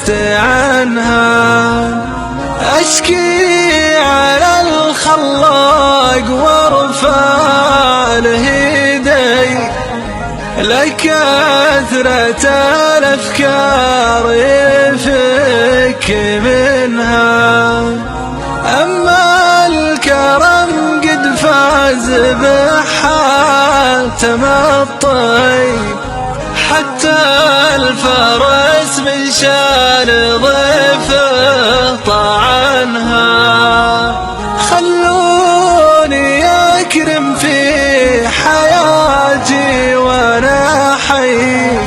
عجزت عنها. أشكي على الخلاق وارفع له يدي، لكثرة الأفكار يفك منها. أما الكرم قد فاز بحاتم الطيب، حتى الفرس من شان ضيفه طعنها. خلوني أكرم في حياتي وأنا حي،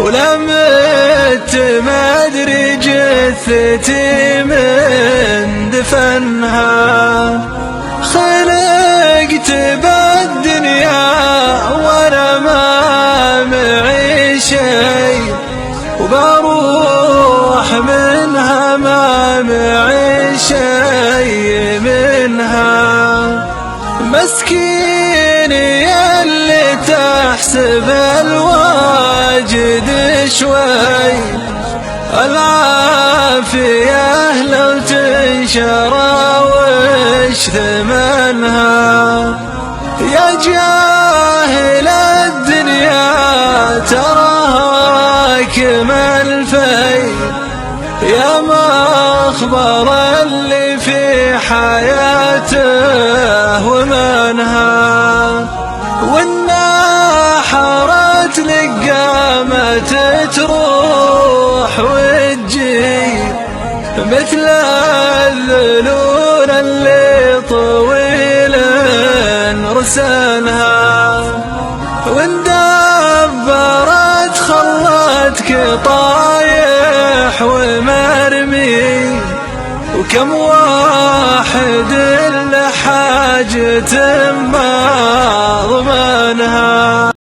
ولمت ما أدري جثتي من دفنها. خلقت بالدنيا وأنا ما معي شي، وبروح منها ما معي شي منها. مسكيني اللي تحسب الواجد شوي، العافية لو تنشرى وش ثمنها. يا جاهل الدنيا تراها كمال في، يا مخبر اللي في حياته ومنها. والناحرات لقامت تروح وتجي، مثل الذلول اللي طويل رسانها. واندبرت خلتك طايح ومرمي، وكم واحد لحاجة ما